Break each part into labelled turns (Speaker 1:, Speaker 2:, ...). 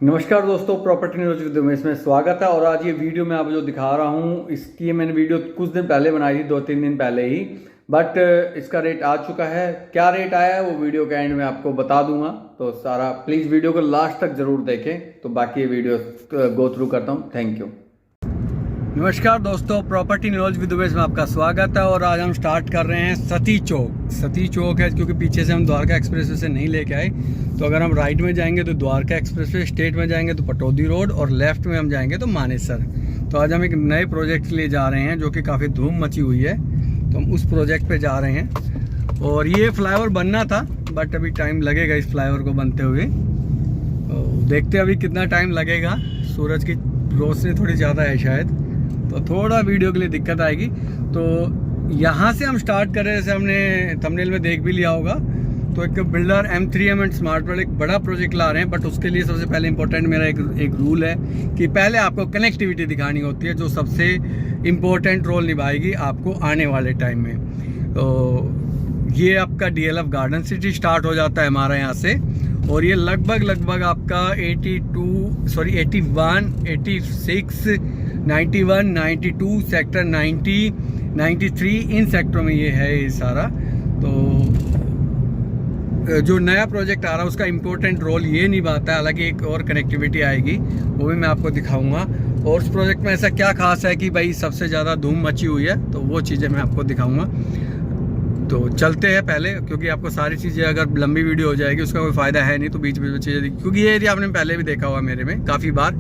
Speaker 1: नमस्कार दोस्तों, property news with Umesh में स्वागत है। और आज ये वीडियो मैं आपको जो दिखा रहा हूँ, इसकी मैंने वीडियो कुछ दिन पहले बनाई थी, 2-3 दिन पहले ही, बट इसका रेट आ चुका है। क्या रेट आया है वो वीडियो के एंड में आपको बता दूंगा, तो सारा प्लीज़ वीडियो को लास्ट तक जरूर देखें। तो बाकी ये वीडियो गो थ्रू करता हूँ। Thank you. नमस्कार दोस्तों, प्रॉपर्टी न्यूज विद उमेश में आपका स्वागत है। और आज हम स्टार्ट कर रहे हैं सती चौक है, क्योंकि पीछे से हम द्वारका एक्सप्रेसवे से नहीं लेके आए। तो अगर हम राइट में जाएंगे तो द्वारका एक्सप्रेसवे, स्ट्रेट में जाएंगे तो पटौदी रोड, और लेफ्ट में हम जाएंगे तो मानेसर। तो आज हम एक नए प्रोजेक्ट के लिए जा रहे हैं जो कि काफ़ी धूम मची हुई है, तो हम उस प्रोजेक्ट पे जा रहे हैं। और ये फ्लाईओवर बनना था, बट अभी टाइम लगेगा इस फ्लाईओवर को बनते हुए। तो देखते हैं अभी कितना टाइम लगेगा। सूरज की रोशनी थोड़ी ज़्यादा है शायद, तो थोड़ा वीडियो के लिए दिक्कत आएगी। तो यहाँ से हम स्टार्ट करें, जैसे हमने थंबनेल में देख भी लिया होगा। तो एक builder M3M and smart world एक बड़ा प्रोजेक्ट ला रहे हैं, बट उसके लिए सबसे पहले इंपॉर्टेंट मेरा एक रूल है कि पहले आपको कनेक्टिविटी दिखानी होती है, जो सबसे इम्पोर्टेंट रोल निभाएगी आपको आने वाले टाइम में। तो ये आपका DLF गार्डन सिटी स्टार्ट हो जाता है हमारा यहाँ से, और ये लगभग आपका 81, 86, 91, 92, सेक्टर 90, 93 इन सेक्टरों में ये है ये सारा। तो जो नया प्रोजेक्ट आ रहा है उसका इम्पोर्टेंट रोल ये निभाता है। हालांकि एक और कनेक्टिविटी आएगी, वो भी मैं आपको दिखाऊंगा। और उस प्रोजेक्ट में ऐसा क्या खास है कि भाई सबसे ज़्यादा धूम मची हुई है, तो वो चीज़ें मैं आपको दिखाऊंगा। तो चलते हैं पहले, क्योंकि आपको सारी चीज़ें अगर लंबी वीडियो हो जाएगी उसका कोई फ़ायदा है नहीं। तो बीच बीच में चीज़ें, क्योंकि ये एरिया आपने पहले भी देखा हुआ मेरे में काफ़ी बार।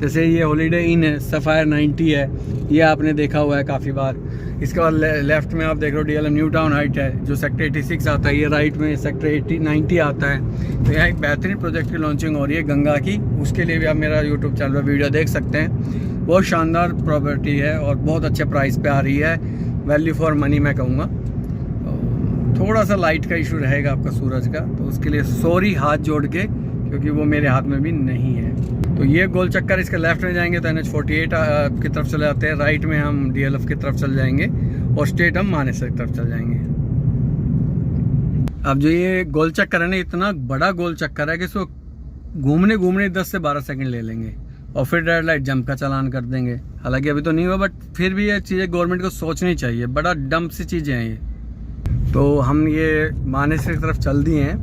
Speaker 1: जैसे ये हॉलीडे इन है, सफ़ायर 90 है, ये आपने देखा हुआ है काफ़ी बार। इसके बाद लेफ्ट में आप देख रहे हो DLF न्यू टाउन हाइट है, जो सेक्टर 86 आता है। ये राइट में सेक्टर 90 आता है। तो यहाँ एक बेहतरीन प्रोजेक्ट की लॉन्चिंग हो रही है गंगा की, उसके लिए भी आप मेरा यूट्यूब चैनल पर वीडियो देख सकते हैं। बहुत शानदार प्रॉपर्टी है और बहुत अच्छे प्राइस पे आ रही है, वैल्यू फॉर मनी मैं कहूँगा। थोड़ा सा लाइट का इशू रहेगा आपका सूरज का, तो उसके लिए सॉरी हाथ जोड़ के, क्योंकि वो मेरे हाथ में भी नहीं है। तो ये गोल चक्कर, इसके लेफ्ट में जाएंगे तो NH48 की तरफ चले जाते हैं, राइट में हम DLF की तरफ चल जाएंगे, और स्ट्रेट हम मानेसर की तरफ चल जाएंगे। अब जो ये गोल चक्कर है ना, इतना बड़ा गोल चक्कर है कि इसको घूमने 10 से 12 सेकंड ले लेंगे, और फिर रेड लाइट जंप का चालान कर देंगे। हालांकि अभी तो नहीं हुआ, बट फिर भी ये चीज़ें गवर्नमेंट को सोचनी चाहिए। बड़ा डम्प सी चीज़ें हैं ये। तो हम ये मानेसर की तरफ चल दिए हैं,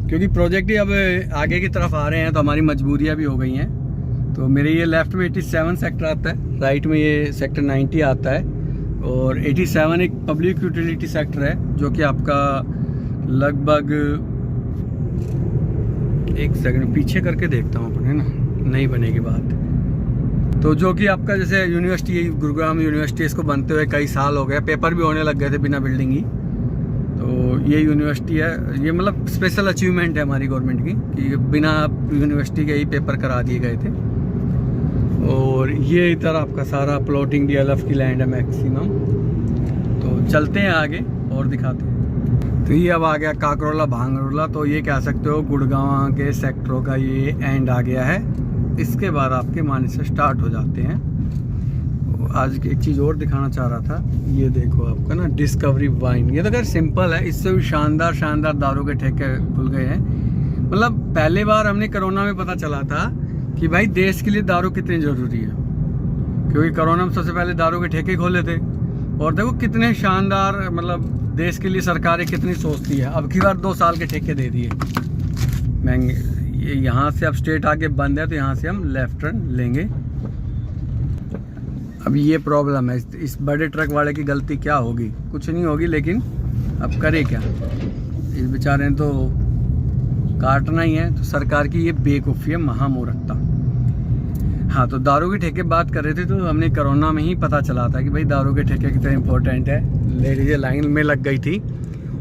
Speaker 1: क्योंकि प्रोजेक्ट ही अब आगे की तरफ आ रहे हैं, तो हमारी मजबूरियां भी हो गई हैं। तो मेरे ये लेफ्ट में 87 सेक्टर आता है, राइट में ये सेक्टर 90 आता है। और 87 एक पब्लिक यूटिलिटी सेक्टर है, जो कि आपका लगभग, एक सेकंड पीछे करके देखता हूँ अपन, है ना, नहीं बनेगी बात। तो जो कि आपका जैसे यूनिवर्सिटी, गुरुग्राम यूनिवर्सिटी, इसको बनते हुए कई साल हो गए, पेपर भी होने लग गए थे बिना बिल्डिंग ही। तो ये यूनिवर्सिटी है, ये मतलब स्पेशल अचीवमेंट है हमारी गवर्नमेंट की, कि बिना यूनिवर्सिटी के ही पेपर करा दिए गए थे। और ये इधर आपका सारा प्लॉटिंग DLF की लैंड है मैक्सिमम। तो चलते हैं आगे और दिखाते हैं। तो ये अब आ गया काकरोला भांगरोला, तो ये कह सकते हो गुड़गांव के सेक्टरों का ये एंड आ गया है। इसके बाद आपके मानेसर स्टार्ट हो जाते हैं। आज एक चीज़ और दिखाना चाह रहा था, ये देखो आपका ना डिस्कवरी वाइन। ये तो खैर सिंपल है, इससे भी शानदार दारू के ठेके खुल गए हैं। मतलब पहली बार हमने कोरोना में पता चला था कि भाई देश के लिए दारू कितनी ज़रूरी है, क्योंकि कोरोना में सबसे पहले दारू के ठेके खोले थे। और देखो कितने शानदार, मतलब देश के लिए सरकारें कितनी सोचती है। अब की बार 2 साल के ठेके दे दिए महंगे। ये यहाँ से अब स्ट्रेट आगे बंद है, तो यहाँ से हम लेफ्ट टर्न लेंगे। अब ये प्रॉब्लम है, इस बड़े ट्रक वाले की गलती क्या होगी? कुछ नहीं होगी, लेकिन अब करे क्या, इस बेचारे ने तो काटना ही है। तो सरकार की ये बेवकूफ़ी है, महामूर्खता। हाँ, तो दारू के ठेके बात कर रहे थे, तो हमने कोरोना में ही पता चला था कि भाई दारू के ठेके कितने इंपॉर्टेंट है। ले लीजिए, लाइन में लग गई थी,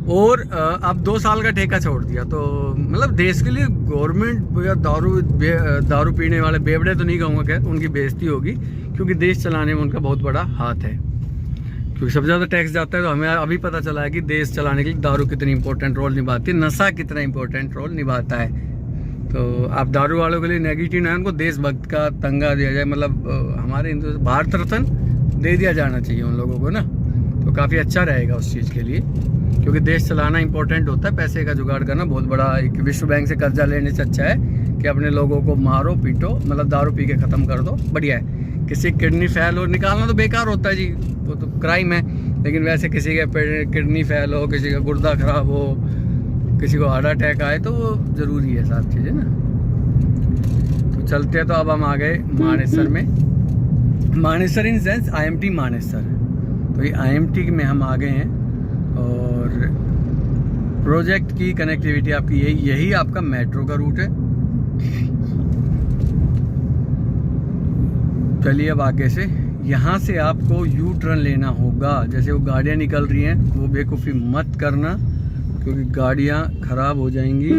Speaker 1: और अब 2 साल का ठेका छोड़ दिया। तो मतलब देश के लिए गवर्नमेंट या दारू पीने वाले बेवड़े तो नहीं कहूँगा, क्या उनकी बेइज्जती होगी, क्योंकि देश चलाने में उनका बहुत बड़ा हाथ है। क्योंकि सबसे ज़्यादा टैक्स जाता है। तो हमें अभी पता चला है कि देश चलाने के लिए दारू कितनी इंपॉर्टेंट रोल निभाती है, नशा कितना इंपॉर्टेंट रोल निभाता है। तो आप दारू वालों के लिए नेगेटिव ना, उनको देशभक्त का तंगा दिया जाए, मतलब हमारे हिंदू भारत रत्न दे दिया जाना चाहिए उन लोगों को ना। तो काफ़ी अच्छा रहेगा उस चीज़ के लिए, क्योंकि देश चलाना इंपॉर्टेंट होता है। पैसे का जुगाड़ करना बहुत बड़ा, एक विश्व बैंक से कर्जा लेने से अच्छा है कि अपने लोगों को मारो पीटो, मतलब दारू पी के ख़त्म कर दो, बढ़िया है। किसी किडनी फेल हो निकालना तो बेकार होता है जी, वो तो क्राइम है। लेकिन वैसे किसी के किडनी फेल हो, किसी का गुर्दा ख़राब हो, किसी को हार्ट अटैक आए तो वो ज़रूरी है सब चीज़ें ना। तो चलते हैं। तो अब हम आ गए मानेसर में, Manesar in sense IMT Manesar. तो ये IMT में हम आ गए हैं और प्रोजेक्ट की कनेक्टिविटी आपकी यही आपका मेट्रो का रूट है। चलिए अब आगे से यहाँ से आपको यू टर्न लेना होगा। जैसे वो गाड़ियाँ निकल रही हैं वो बेवकूफ़ी मत करना, क्योंकि गाड़ियाँ ख़राब हो जाएंगी,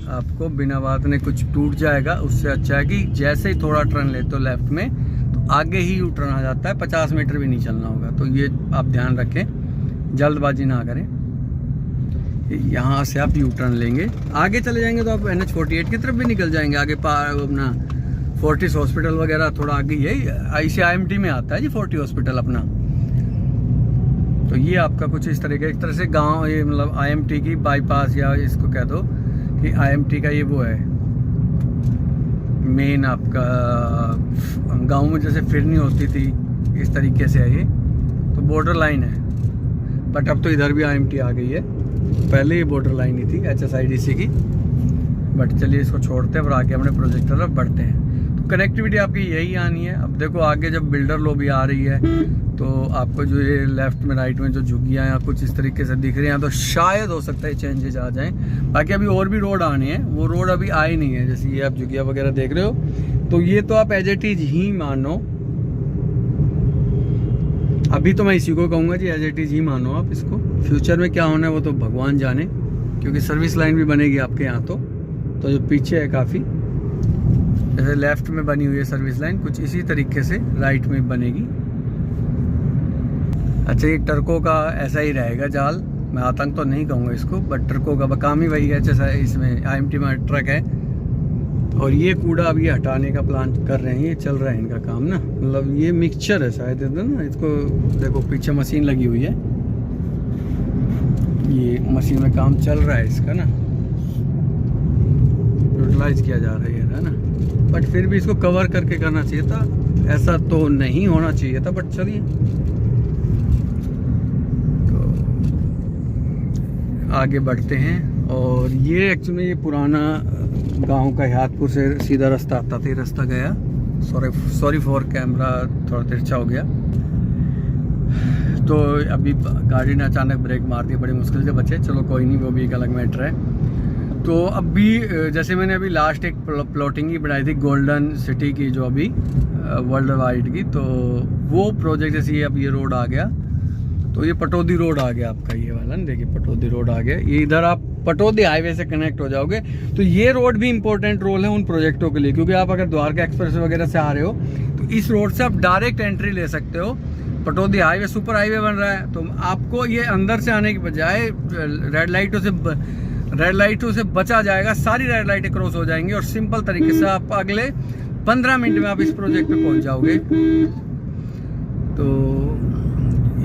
Speaker 1: आपको बिना बात में कुछ टूट जाएगा। उससे अच्छा है कि जैसे ही थोड़ा टर्न लेते हो लेफ़्ट में तो आगे ही यू टर्न आ जाता है, 50 मीटर भी नहीं चलना होगा। तो ये आप ध्यान रखें, जल्दबाजी ना करें। यहाँ से आप यू टर्न लेंगे, आगे चले जाएंगे तो आप NH48 की तरफ भी निकल जाएंगे। आगे अपना फोर्टिस हॉस्पिटल वगैरह थोड़ा आगे ही है, IMT में आता है जी फोर्टिस हॉस्पिटल अपना। तो ये आपका कुछ इस तरह का एक तरह से गांव, ये मतलब IMT की बाईपास या इसको कह दो कि IMT का ये वो है मेन आपका। गांव में जैसे फिरनी होती थी इस तरीके से है ये, तो बॉर्डर लाइन है। बट अब तो इधर भी IMT आ गई है, पहले ये बॉर्डर लाइन ही थी HSIDC की। बट चलिए इसको छोड़ते हैं और आगे अपने प्रोजेक्ट तरफ बढ़ते हैं। तो कनेक्टिविटी आपकी यही आनी है। अब देखो आगे जब बिल्डर लॉबी आ रही है तो आपको जो ये लेफ्ट में राइट में जो झुग्गियाँ या कुछ इस तरीके से दिख रही हैं, तो शायद हो सकता है चेंजेज आ जाएं। बाकी अभी और भी रोड आने हैं, वो रोड अभी आई नहीं है। जैसे ये आप झुग्गियाँ वगैरह देख रहे हो, तो ये तो आप एज इट इज ही मानो। अभी तो मैं इसी को कहूँगा जी, एज इट इज ही मानो आप इसको। फ्यूचर में क्या होना है वो तो भगवान जाने, क्योंकि सर्विस लाइन भी बनेगी आपके यहाँ। तो जो पीछे है काफ़ी, जैसे लेफ्ट में बनी हुई है सर्विस लाइन, कुछ इसी तरीके से राइट में बनेगी। अच्छा, ये ट्रकों का ऐसा ही रहेगा जाल, मैं आतंक तो नहीं कहूँगा इसको, बट ट्रकों का काम ही वही है। जैसा इसमें IMT में ट्रक है और ये कूड़ा अभी हटाने का प्लान कर रहे हैं, ये चल रहा है इनका काम ना। मतलब ये मिक्सचर है शायद इधर ना, इसको देखो पीछे मशीन लगी हुई है, ये मशीन में काम चल रहा है इसका ना, यूटिलाइज किया जा रहा है ना। बट फिर भी इसको कवर करके करना चाहिए था, ऐसा तो नहीं होना चाहिए था। बट चलिए, तो आगे बढ़ते हैं। और ये एक्चुअली ये पुराना गांव का हयातपुर से सीधा रास्ता आता था, ये रास्ता गया। सॉरी फॉर कैमरा, थोड़ा तिरछा हो गया। तो अभी गाड़ी ने अचानक ब्रेक मार दी, बड़ी मुश्किल से बचे। चलो कोई नहीं, वो भी एक अलग मैटर है। तो अभी जैसे मैंने अभी लास्ट एक प्लॉटिंग ही बनाई थी गोल्डन सिटी की, जो अभी वर्ल्ड वाइड की, तो वो प्रोजेक्ट जैसे ये अब ये रोड आ गया, तो ये पटौदी रोड आ गया आपका, ये वाला ना, देखिए पटौदी रोड आ गया। ये इधर आप पटौदी हाईवे से कनेक्ट हो जाओगे। तो ये रोड भी इंपॉर्टेंट रोल है उन प्रोजेक्टों के लिए, क्योंकि आप अगर द्वारका एक्सप्रेस वगैरह से आ रहे हो तो इस रोड से आप डायरेक्ट एंट्री ले सकते हो। पटौदी हाईवे सुपर हाईवे बन रहा है, तो आपको ये अंदर से आने की बजाय रेड लाइटों से बचा जाएगा। सारी रेड लाइटें क्रॉस हो जाएंगी और सिंपल तरीके से आप अगले 15 मिनट में आप इस प्रोजेक्ट पे पहुंच जाओगे। तो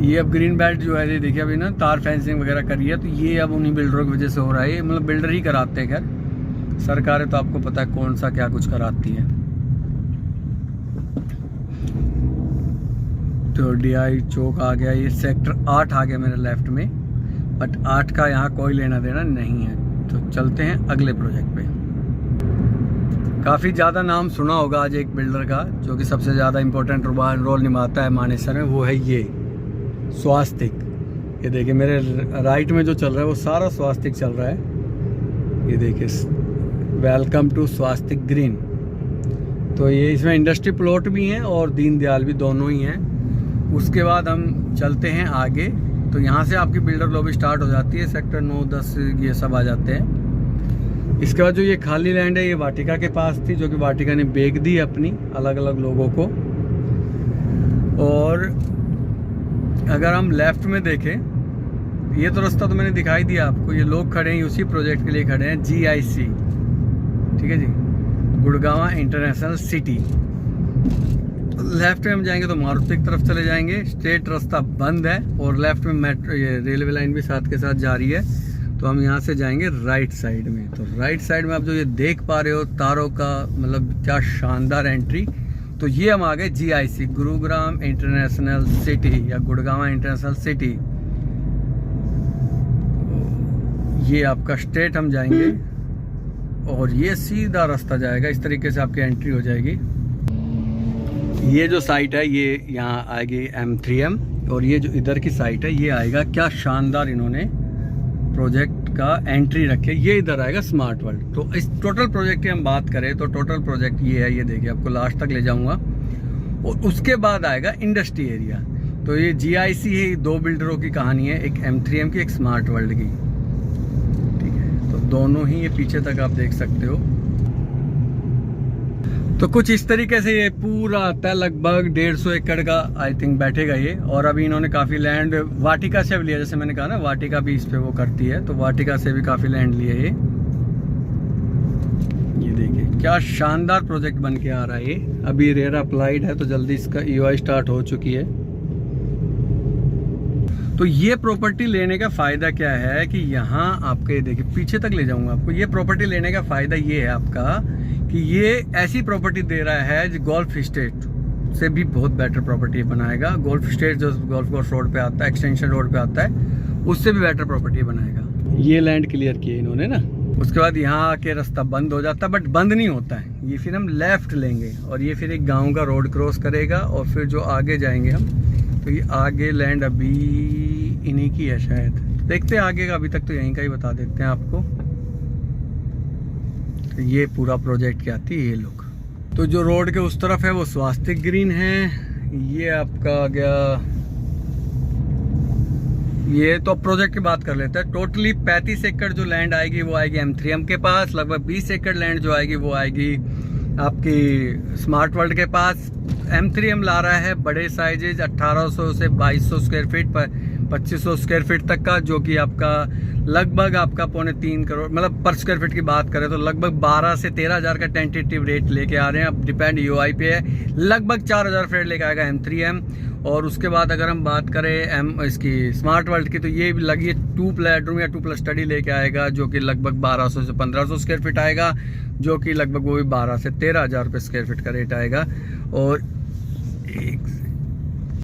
Speaker 1: ये अब ग्रीन बेल्ट जो है, ये देखिए अभी ना तार फेंसिंग वगैरह करी है, तो ये अब उन्हीं बिल्डरों की वजह से हो रहा है। मतलब बिल्डर ही कराते हैं, खैर सरकारें तो आपको पता है कौन सा क्या कुछ कराती है। तो DI चौक आ गया, ये सेक्टर 8 आ गया मेरे लेफ्ट में, बट 8 का यहाँ कोई लेना देना नहीं है। तो चलते हैं अगले प्रोजेक्ट पे। काफ़ी ज़्यादा नाम सुना होगा आज एक बिल्डर का, जो कि सबसे ज़्यादा इम्पोर्टेंट रोल निभाता है मानेसर में, वो है ये स्वास्तिक। ये देखिए मेरे राइट में जो चल रहा है वो सारा स्वास्तिक चल रहा है। ये देखिए, वेलकम टू स्वास्तिक ग्रीन। तो ये इसमें इंडस्ट्री प्लॉट भी हैं और दीनदयाल भी, दोनों ही हैं। उसके बाद हम चलते हैं आगे। तो यहाँ से आपकी बिल्डर लॉबी स्टार्ट हो जाती है, सेक्टर 9, 10 ये सब आ जाते हैं। इसके बाद जो ये खाली लैंड है, ये वाटिका के पास थी, जो कि वाटिका ने बेच दी अपनी अलग अलग लोगों को। और अगर हम लेफ्ट में देखें, ये तो रास्ता तो मैंने दिखाई दिया आपको, ये लोग खड़े हैं उसी प्रोजेक्ट के लिए खड़े हैं, GIC, ठीक है जी, गुड़गांव इंटरनेशनल सिटी। लेफ्ट में हम जाएंगे तो मारुति की तरफ चले जाएंगे, स्ट्रेट रास्ता बंद है, और लेफ्ट में मेट्रो, ये रेलवे लाइन भी साथ के साथ जा रही है। तो हम यहाँ से जाएंगे राइट साइड में। तो राइट साइड में आप जो ये देख पा रहे हो तारों का, मतलब क्या शानदार एंट्री। तो ये हम आ गए GIC, गुरुग्राम इंटरनेशनल सिटी या गुड़गांव इंटरनेशनल सिटी। ये आपका स्ट्रेट हम जाएंगे और ये सीधा रास्ता जाएगा, इस तरीके से आपकी एंट्री हो जाएगी। ये जो साइट है ये यहाँ आएगी M3M, और ये जो इधर की साइट है ये आएगा, क्या शानदार इन्होंने प्रोजेक्ट का एंट्री रखे, ये इधर आएगा स्मार्ट वर्ल्ड। तो इस टोटल प्रोजेक्ट की हम बात करें तो टोटल प्रोजेक्ट ये है, ये देखिए आपको लास्ट तक ले जाऊंगा। और उसके बाद आएगा इंडस्ट्री एरिया। तो ये GIC है, दो बिल्डरों की कहानी है, एक M3M की, एक स्मार्ट वर्ल्ड की। ठीक है, तो दोनों ही ये पीछे तक आप देख सकते हो। तो कुछ इस तरीके से ये पूरा आता है, लगभग 150 एकड़ का आई थिंक बैठेगा ये। और अभी इन्होंने काफ़ी लैंड वाटिका से भी लिया, जैसे मैंने कहा ना वाटिका भी इस पे वो करती है, तो वाटिका से भी काफ़ी लैंड लिए ये देखिए क्या शानदार प्रोजेक्ट बन के आ रहा है ये। अभी रेरा अप्लाइड है तो जल्दी इसका EOI स्टार्ट हो चुकी है। तो ये प्रॉपर्टी लेने का फ़ायदा क्या है कि यहाँ आपके देखिए पीछे तक ले जाऊँगा आपको। ये प्रॉपर्टी लेने का फ़ायदा ये है आपका कि ये ऐसी प्रॉपर्टी दे रहा है जो गोल्फ स्टेट से भी बहुत बेटर प्रॉपर्टी बनाएगा। गोल्फ स्टेट जो गोल्फ कोर्स रोड पे आता है, एक्सटेंशन रोड पे आता है, उससे भी बेटर प्रॉपर्टी बनाएगा। ये लैंड क्लियर किए इन्होंने ना। उसके बाद यहाँ आके रास्ता बंद हो जाता है, बट बंद नहीं होता है ये, फिर हम लेफ्ट लेंगे और ये फिर एक गाँव का रोड क्रॉस करेगा और फिर जो आगे जाएंगे हम, तो ये आगे लैंड अभी इन्हीं की है शायद, देखते हैं आगे का। अभी तक तो यहीं का ही बता देते हैं आपको। ये पूरा प्रोजेक्ट क्या थी ये लोग। तो जो रोड के उस तरफ है वो स्वास्तिक ग्रीन है। ये आपका आ गया, ये तो प्रोजेक्ट की बात कर लेते हैं। टोटली 35 एकड़ जो लैंड आएगी वो आएगी M3M के पास। लगभग 20 एकड़ लैंड जो आएगी वो आएगी आपकी स्मार्ट वर्ल्ड के पास। M3M ला रहा है बड़े साइजेज 1800 से 2200 स्क्वायर फीट पर 2500 स्क्वायर फीट तक का, जो कि आपका लगभग आपका 3.25 करोड़, मतलब पर स्क्वायर फीट की बात करें तो लगभग 12 से 13,000 का टेंटेटिव रेट लेके आ रहे हैं। अब डिपेंड EOI पे है। लगभग 4,000 फ्लैट लेके आएगा M3M। और उसके बाद अगर हम बात करें इसकी स्मार्ट वर्ल्ड की, तो ये लगी 2 बेडरूम या 2+ स्टडी लेके आएगा, जो कि लगभग 1200 से 1500 स्क्वायर फीट आएगा, जो कि लगभग वो भी 12 से 13,000 रुपये स्क्वायर फीट का रेट आएगा। और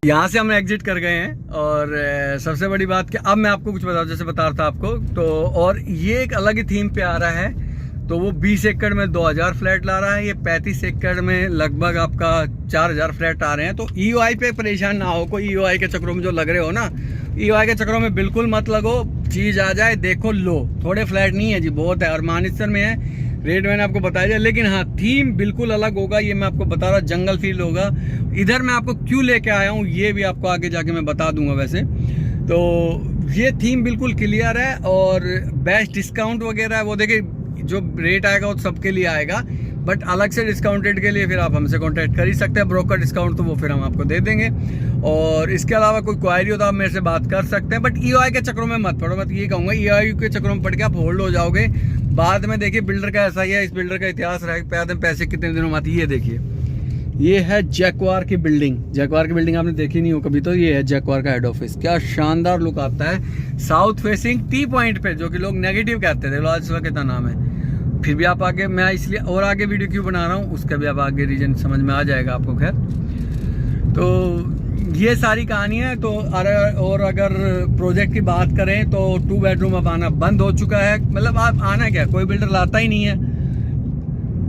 Speaker 1: यहाँ से हम एग्जिट कर गए हैं। और सबसे बड़ी बात कि अब मैं आपको कुछ बताऊँ, जैसे बता रहा था आपको, तो और ये एक अलग ही थीम पे आ रहा है। तो वो 20 एकड़ में 2000 फ्लैट ला रहा है, ये 35 एकड़ में लगभग आपका 4000 फ्लैट आ रहे हैं। तो EOI पे परेशान ना हो, कोई EOI के चक्रों में जो लग रहे हो ना, EOI के चक्रों में बिल्कुल मत लगो। चीज़ आ जाए देखो लो, थोड़े फ्लैट नहीं है जी, बहुत है। और मानेसर में है, रेट मैंने आपको बताया जाए, लेकिन हाँ थीम बिल्कुल अलग होगा, ये मैं आपको बता रहा, जंगल फील होगा। इधर मैं आपको क्यों लेके आया हूँ ये भी आपको आगे जाके मैं बता दूंगा। वैसे तो ये थीम बिल्कुल क्लियर है और बेस्ट डिस्काउंट वगैरह है वो देखिए, जो रेट आएगा वो सबके लिए आएगा, बट अलग से डिस्काउंटेड के लिए फिर आप हमसे कांटेक्ट कर ही सकते हैं। ब्रोकर डिस्काउंट तो वो फिर हम आपको दे देंगे। और इसके अलावा कोई क्वायरी हो तो आप मेरे से बात कर सकते हैं, बट EOI के चक्रों में मत पड़ो। मैं तो ये कहूँगा EOI के चक्रों में पड़ के आप होल्ड हो जाओगे। बाद में देखिए बिल्डर का ऐसा ही है, इस बिल्डर का इतिहास रहा है, पैसे कितने दिनों में आती है। ये देखिए, ये है जैक्वार की बिल्डिंग। जैक्वार की बिल्डिंग आपने देखी नहीं हो कभी, तो ये है जैक्वार का हेड ऑफिस। क्या शानदार लुक आता है, साउथ फेसिंग टी पॉइंट पे, जो कि लोग नेगेटिव कहते थे, आज इसका कितना नाम है। फिर भी आप आगे, मैं इसलिए और आगे वीडियो क्यों बना रहा हूँ उसका भी आप आगे रीजन समझ में आ जाएगा आपको। खैर, तो ये सारी कहानी है। तो और अगर प्रोजेक्ट की बात करें तो 2 बेडरूम अब आना बंद हो चुका है। मतलब आप आना क्या, कोई बिल्डर लाता ही नहीं है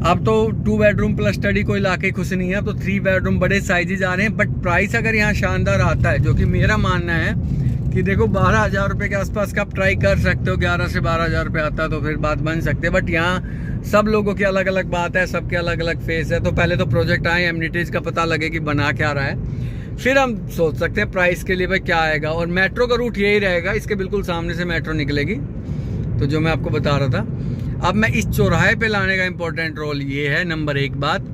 Speaker 1: अब तो। 2 बेडरूम प्लस स्टडी कोई लाके खुश नहीं है, अब तो 3 बेडरूम बड़े साइजेज आ रहे हैं। बट प्राइस अगर यहाँ शानदार आता है, जो कि मेरा मानना है कि देखो 12,000 रुपये के आसपास का आप ट्राई कर सकते हो। 11 से 12,000 रुपये आता है तो फिर बात बन सकती है। बट यहाँ सब लोगों की अलग अलग बात है, सबके अलग अलग फेस है। तो पहले तो प्रोजेक्ट आए, एमिनिटीज़ का पता लगे कि बना क्या रहा है, फिर हम सोच सकते हैं प्राइस के लिए भाई क्या आएगा। और मेट्रो का रूट यही रहेगा, इसके बिल्कुल सामने से मेट्रो निकलेगी। तो जो मैं आपको बता रहा था, अब मैं इस चौराहे पे लाने का इम्पोर्टेंट रोल ये है, नंबर 1 बात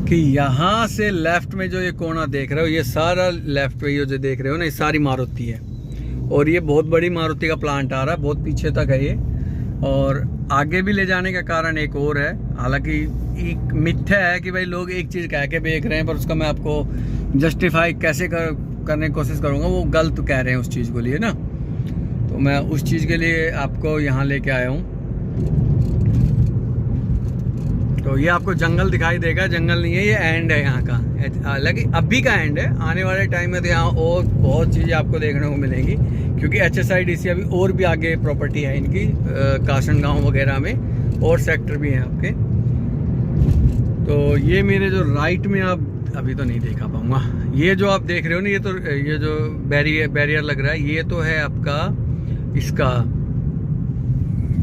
Speaker 1: कि यहाँ से लेफ्ट में जो ये कोना देख रहे हो, ये सारा लेफ्ट पे ये जो देख रहे हो ना, ये सारी मारुति है। और ये बहुत बड़ी मारुति का प्लांट आ रहा है, बहुत पीछे तक है ये। और आगे भी ले जाने का कारण एक और है, हालांकि एक मिथ्या है कि भाई लोग एक चीज़ कह के बेच रहे हैं, पर उसका मैं आपको जस्टिफाई कैसे करने की कोशिश करूँगा, वो गलत कह रहे हैं उस चीज़ को लिए ना। तो मैं उस चीज़ के लिए आपको यहाँ लेके आया हूँ। तो ये आपको जंगल दिखाई देगा, जंगल नहीं है, ये एंड है यहाँ का, हालांकि अभी का एंड है। आने वाले टाइम में तो यहाँ और बहुत चीज़ें आपको देखने को मिलेंगी, क्योंकि HSIDC अभी और भी आगे प्रॉपर्टी है इनकी, कासन गाँव वगैरह में और सेक्टर भी हैं आपके। तो ये मेरे जो राइट में आप अभी तो नहीं देखा पाऊँगा, ये जो आप देख रहे हो ना, ये जो बैरियर लग रहा है, ये तो है आपका इसका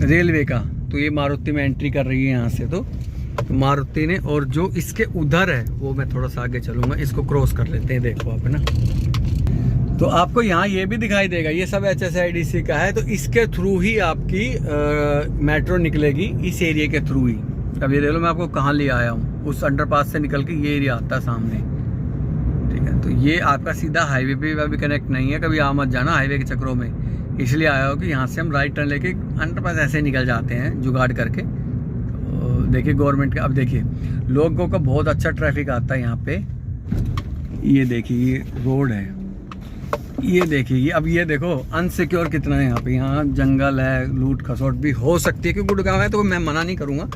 Speaker 1: रेलवे का। तो ये मारुति में एंट्री कर रही है यहाँ से, तो मारुति ने, और जो इसके उधर है वो मैं थोड़ा सा आगे चलूँगा, इसको क्रॉस कर लेते हैं। देखो आप, है ना, तो आपको यहाँ ये भी दिखाई देगा, ये सब HSIDC का है। तो इसके थ्रू ही आपकी मेट्रो निकलेगी, इस एरिया के थ्रू ही। अब ये देख लो मैं आपको कहाँ ले आया हूँ, उस अंडरपास से निकल के ये एरिया आता है सामने, ठीक है। तो ये आपका सीधा हाईवे पे अभी कनेक्ट नहीं है, कभी आ मत जाना हाईवे के चक्रों में। इसलिए आया हो कि यहाँ से हम राइट टर्न लेके अंडरपास ऐसे निकल जाते हैं जुगाड़ करके। तो देखिए गवर्नमेंट का, अब देखिए लोगों का बहुत अच्छा ट्रैफिक आता है यहाँ पे। ये देखिए ये रोड है, ये देखिए अब ये देखो अनसिक्योर कितना है यहाँ पे। यहाँ जंगल है, लूट खसोट भी हो सकती है, क्योंकि गुड़गांव है तो मैं मना नहीं करूँगा।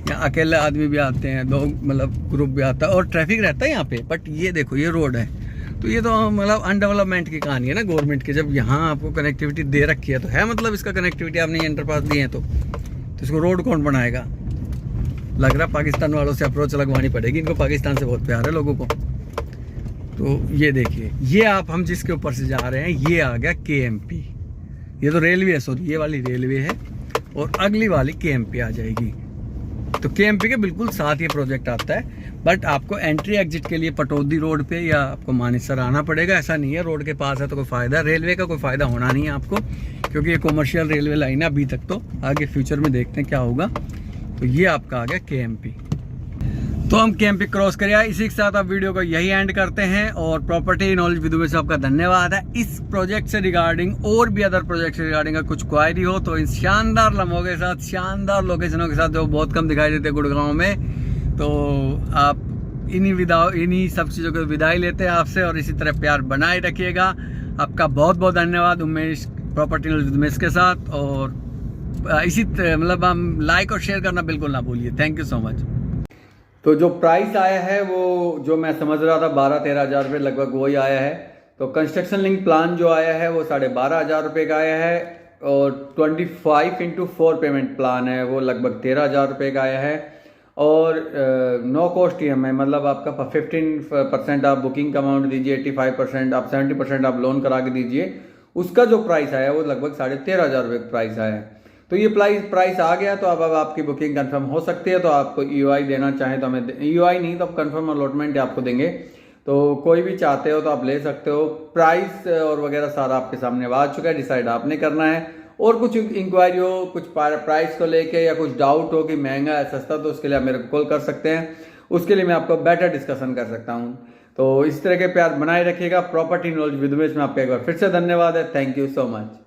Speaker 1: यहाँ अकेले आदमी भी आते हैं, दो मतलब ग्रुप भी आता है और ट्रैफिक रहता है यहाँ पे। बट ये देखो ये रोड है, तो ये तो मतलब अनडेवलपमेंट की कहानी है ना गवर्नमेंट की। जब यहाँ आपको कनेक्टिविटी दे रखी है तो है मतलब इसका कनेक्टिविटी आपने अंडरपास दिए हैं तो इसको रोड कौन बनाएगा। लग रहा पाकिस्तान वालों से अप्रोच लगवानी पड़ेगी इनको, पाकिस्तान से बहुत प्यार है लोगों को। तो ये देखिए, ये आप हम जिसके ऊपर से जा रहे हैं ये आ गया KMP। ये तो रेलवे है, सॉरी ये वाली रेलवे है, और अगली वाली KMP आ जाएगी। तो KMP के बिल्कुल साथ ये प्रोजेक्ट आता है। बट आपको एंट्री एग्जिट के लिए पटौदी रोड पे या आपको मानेसर आना पड़ेगा, ऐसा नहीं है रोड के पास है तो कोई फ़ायदा। रेलवे का कोई फ़ायदा होना नहीं है आपको, क्योंकि ये कॉमर्शियल रेलवे लाइन है अभी तक। तो आगे फ्यूचर में देखते हैं क्या होगा। तो ये आपका आ गया KMP। तो हम KMP क्रॉस करिए। इसी के साथ आप वीडियो को यही एंड करते हैं, और प्रॉपर्टी नॉलेज विदु में से आपका धन्यवाद है। इस प्रोजेक्ट से रिगार्डिंग और भी अदर प्रोजेक्ट से रिगार्डिंग का कुछ क्वायरी हो तो इन शानदार लम्हों के साथ, शानदार लोकेशनों के साथ जो बहुत कम दिखाई देते गुड़गांव में, तो आप इन्हीं सब चीज़ों को विदाई लेते हैं आपसे, और इसी तरह प्यार बनाए रखिएगा। आपका बहुत बहुत धन्यवाद Umesh property knowledge with Umesh के साथ। और इसी मतलब हम लाइक और शेयर करना बिल्कुल ना भूलिए। Thank you so much. तो जो प्राइस आया है वो जो मैं समझ रहा था 12-13 हज़ार रुपये लगभग वही आया है। तो कंस्ट्रक्शन लिंक प्लान जो आया है वो 12,500 रुपये का आया है, और 25x4 पेमेंट प्लान है वो लगभग 13,000 रुपये का आया है। और नो कॉस्ट EMI, मतलब आपका 15% आप बुकिंग का अमाउंट दीजिए, 85% आप 70% आप लोन करा के दीजिए। उसका जो प्राइस आया वो लगभग 13,500 रुपये प्राइस आया है। तो ये प्राइस आ गया, तो अब आपकी बुकिंग कंफर्म हो सकती है। तो आपको EOI देना चाहें तो हमें, EOI नहीं तो कंफर्म अलॉटमेंट आपको देंगे। तो कोई भी चाहते हो तो आप ले सकते हो। प्राइस और वगैरह सारा आपके सामने आ चुका है, डिसाइड आपने करना है। और कुछ इंक्वायरी हो, कुछ प्राइस को लेके या कुछ डाउट हो कि महंगा है सस्ता, तो उसके लिए आप मेरे को कॉल कर सकते हैं। उसके लिए मैं आपको बेटर डिस्कशन कर सकता हूँ। तो इस तरह के प्यार बनाए रखिएगा। प्रॉपर्टी नॉलेज विद उमेश में आपका एक बार फिर से धन्यवाद है। Thank you so much.